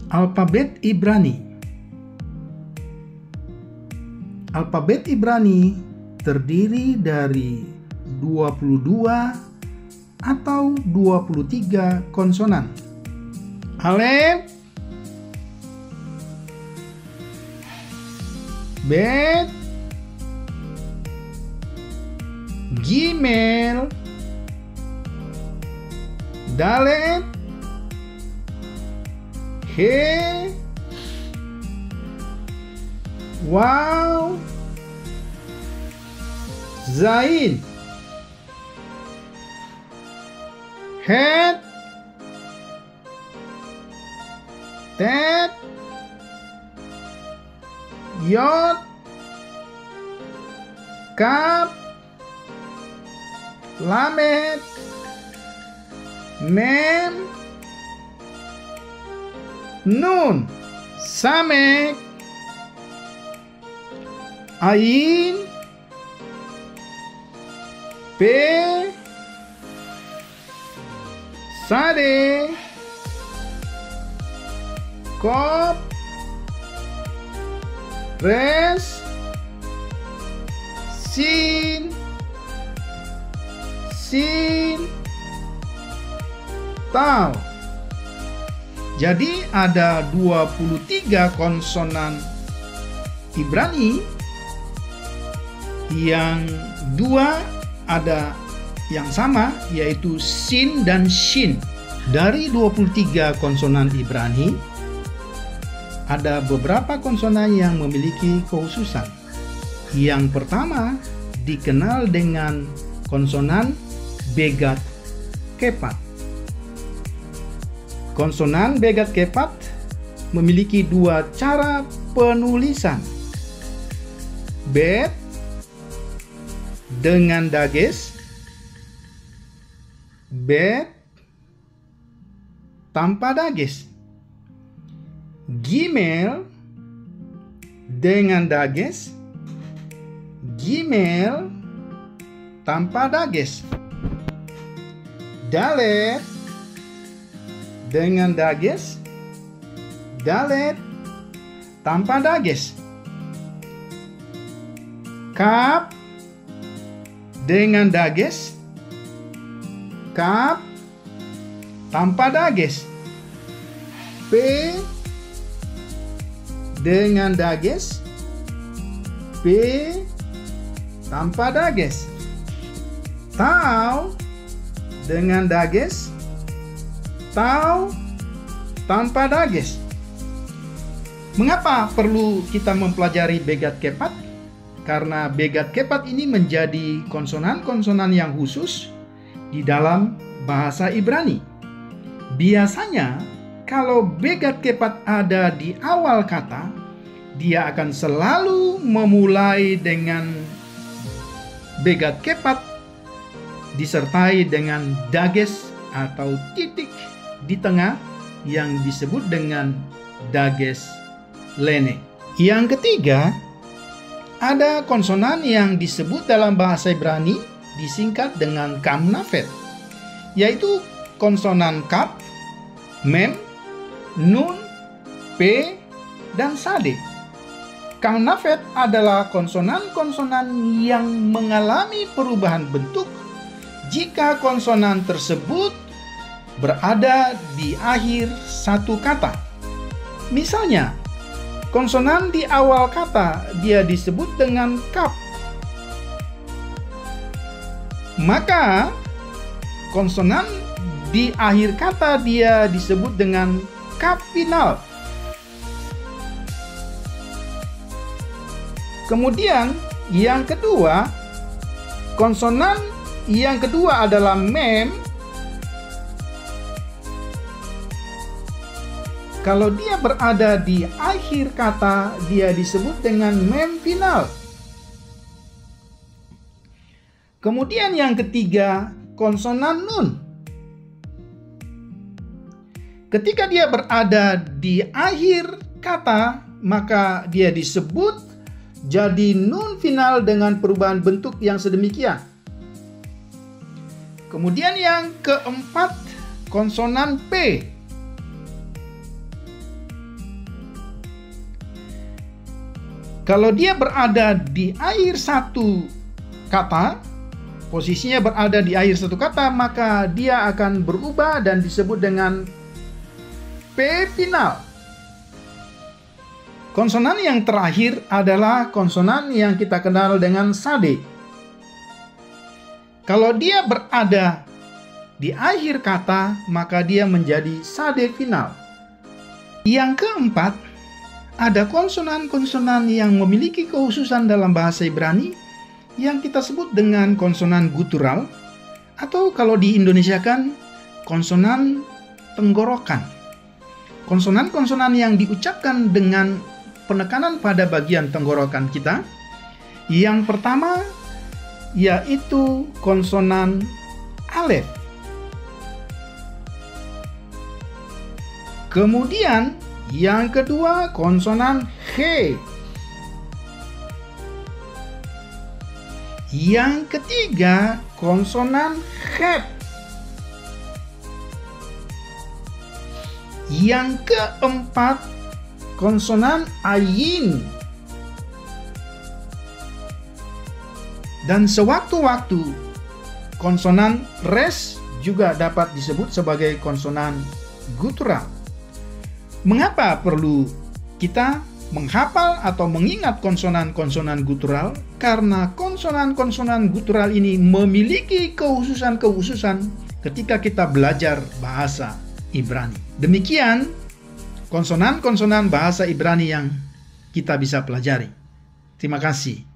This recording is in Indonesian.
Alfabet Ibrani. Alfabet Ibrani terdiri dari 22 atau 23 konsonan. Alef, Bet, Gimel, Dalet, He, Waw, Zain, Het, Tet, Yod, Kaf, Lamet, Mem, Nun, Samek, Ain, Pe, Sade, Kop, Res, Sin, Tau. Jadi ada 23 konsonan Ibrani, yang dua ada yang sama, yaitu Sin dan Shin. Dari 23 konsonan Ibrani, ada beberapa konsonan yang memiliki kekhususan. Yang pertama dikenal dengan konsonan Begat Kepat. Konsonan Begat Kepat memiliki dua cara penulisan. Bet dengan dages, bet tanpa dages. Gimel dengan dages, Gimel tanpa dages. Dalet dengan dages, Dalet tanpa dages. Kaf dengan dages, Kaf tanpa dages. P dengan dages, P tanpa dages. Tau dengan dages, Tau tanpa dages. Mengapa perlu kita mempelajari Begat Kepat? Karena Begat Kepat ini menjadi konsonan-konsonan yang khusus di dalam bahasa Ibrani. Biasanya kalau Begat Kepat ada di awal kata, dia akan selalu memulai dengan Begat Kepat disertai dengan dages atau titik di tengah yang disebut dengan dages lene. Yang ketiga, ada konsonan yang disebut dalam bahasa Ibrani disingkat dengan kamnafet, yaitu konsonan kaf, mem, nun, p, dan sade. Kamnafet adalah konsonan-konsonan yang mengalami perubahan bentuk jika konsonan tersebut berada di akhir satu kata. Misalnya, konsonan di awal kata dia disebut dengan kaf. Maka konsonan di akhir kata dia disebut dengan kaf final. Kemudian yang kedua, konsonan yang kedua adalah mem. Kalau dia berada di akhir kata, dia disebut dengan mem final. Kemudian yang ketiga, konsonan nun. Ketika dia berada di akhir kata, maka dia disebut jadi nun final dengan perubahan bentuk yang sedemikian. Kemudian yang keempat, konsonan P. Kalau dia berada di akhir satu kata, posisinya berada di akhir satu kata, maka dia akan berubah dan disebut dengan P final. Konsonan yang terakhir adalah konsonan yang kita kenal dengan sade. Kalau dia berada di akhir kata, maka dia menjadi sade final. Yang keempat, ada konsonan-konsonan yang memiliki kekhususan dalam bahasa Ibrani yang kita sebut dengan konsonan gutural, atau kalau di Indonesia kan konsonan tenggorokan. Konsonan-konsonan yang diucapkan dengan penekanan pada bagian tenggorokan kita. Yang pertama yaitu konsonan alef. Kemudian yang kedua konsonan H. Yang ketiga konsonan H. Yang keempat konsonan ayin. Dan sewaktu-waktu konsonan res juga dapat disebut sebagai konsonan gutural. Mengapa perlu kita menghafal atau mengingat konsonan-konsonan gutural? Karena konsonan-konsonan gutural ini memiliki kekhususan-kekhususan ketika kita belajar bahasa Ibrani. Demikian konsonan-konsonan bahasa Ibrani yang kita bisa pelajari. Terima kasih.